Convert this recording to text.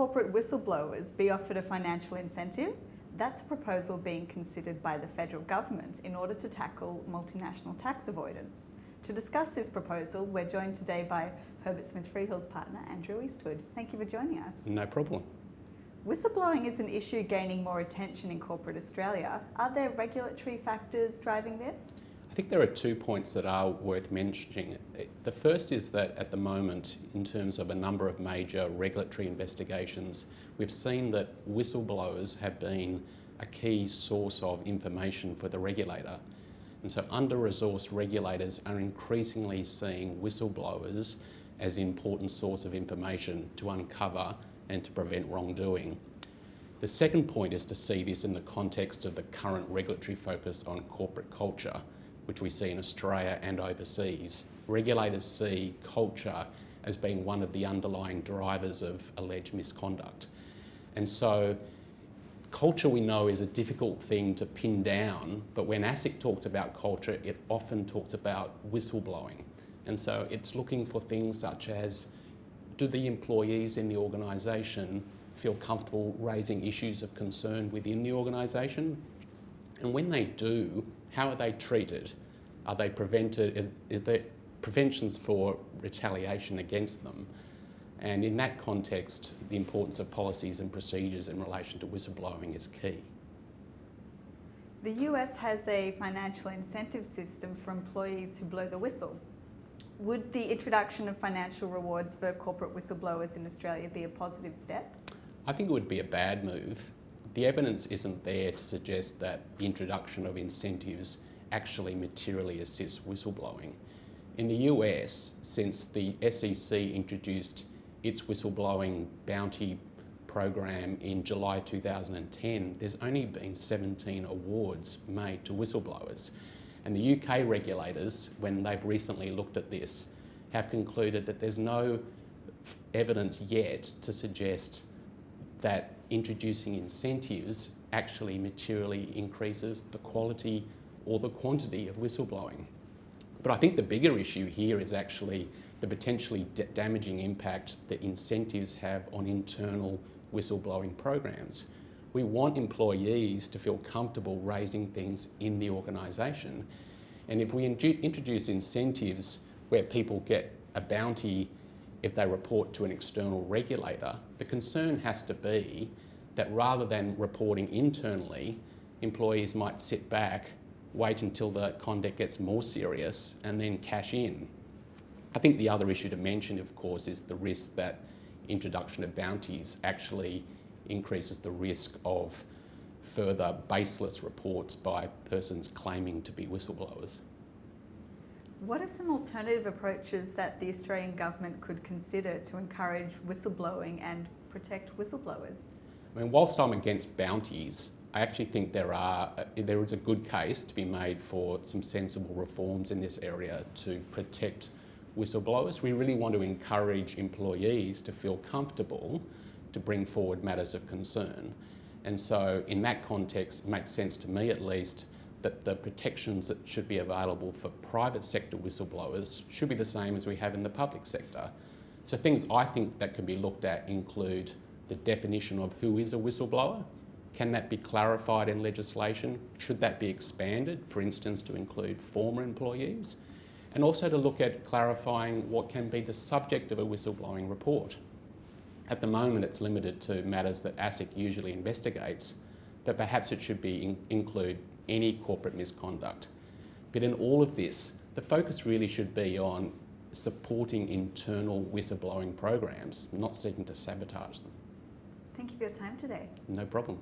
corporate whistleblowers be offered a financial incentive? That's a proposal being considered by the federal government in order to tackle multinational tax avoidance. To discuss this proposal, we're joined today by Herbert Smith Freehill's partner, Andrew Eastwood. Thank you for joining us. No problem. Whistleblowing is an issue gaining more attention in corporate Australia. Are there regulatory factors driving this? I think there are 2 points that are worth mentioning. The first is that at the moment, in terms of a number of major regulatory investigations, we've seen that whistleblowers have been a key source of information for the regulator. And so under-resourced regulators are increasingly seeing whistleblowers as an important source of information to uncover and to prevent wrongdoing. The second point is to see this in the context of the current regulatory focus on corporate culture, which we see in Australia and overseas. Regulators see culture as being one of the underlying drivers of alleged misconduct. And so culture, we know, is a difficult thing to pin down, but when ASIC talks about culture, it often talks about whistleblowing. And so it's looking for things such as, do the employees in the organisation feel comfortable raising issues of concern within the organisation? And when they do, how are they treated? Are they prevented? Is there preventions for retaliation against them? And in that context, the importance of policies and procedures in relation to whistleblowing is key. The US has a financial incentive system for employees who blow the whistle. Would the introduction of financial rewards for corporate whistleblowers in Australia be a positive step? I think it would be a bad move. The evidence isn't there to suggest that the introduction of incentives actually materially assists whistleblowing. In the US, since the SEC introduced its whistleblowing bounty program in July 2010, there's only been 17 awards made to whistleblowers. And the UK regulators, when they've recently looked at this, have concluded that there's no evidence yet to suggest that introducing incentives actually materially increases the quality or the quantity of whistleblowing. But I think the bigger issue here is actually the potentially damaging impact that incentives have on internal whistleblowing programs. We want employees to feel comfortable raising things in the organisation. And if we introduce incentives where people get a bounty if they report to an external regulator, the concern has to be that rather than reporting internally, employees might sit back, wait until the conduct gets more serious, and then cash in. I think the other issue to mention, of course, is the risk that introduction of bounties actually increases the risk of further baseless reports by persons claiming to be whistleblowers. What are some alternative approaches that the Australian government could consider to encourage whistleblowing and protect whistleblowers? I mean, whilst I'm against bounties, I actually think there is a good case to be made for some sensible reforms in this area to protect whistleblowers. We really want to encourage employees to feel comfortable to bring forward matters of concern. And so in that context, it makes sense to me at least that the protections that should be available for private sector whistleblowers should be the same as we have in the public sector. So things I think that can be looked at include the definition of who is a whistleblower. Can that be clarified in legislation? Should that be expanded, for instance, to include former employees? And also to look at clarifying what can be the subject of a whistleblowing report. At the moment, it's limited to matters that ASIC usually investigates, but perhaps it should be include any corporate misconduct. But in all of this, the focus really should be on supporting internal whistleblowing programs, not seeking to sabotage them. Thank you for your time today. No problem.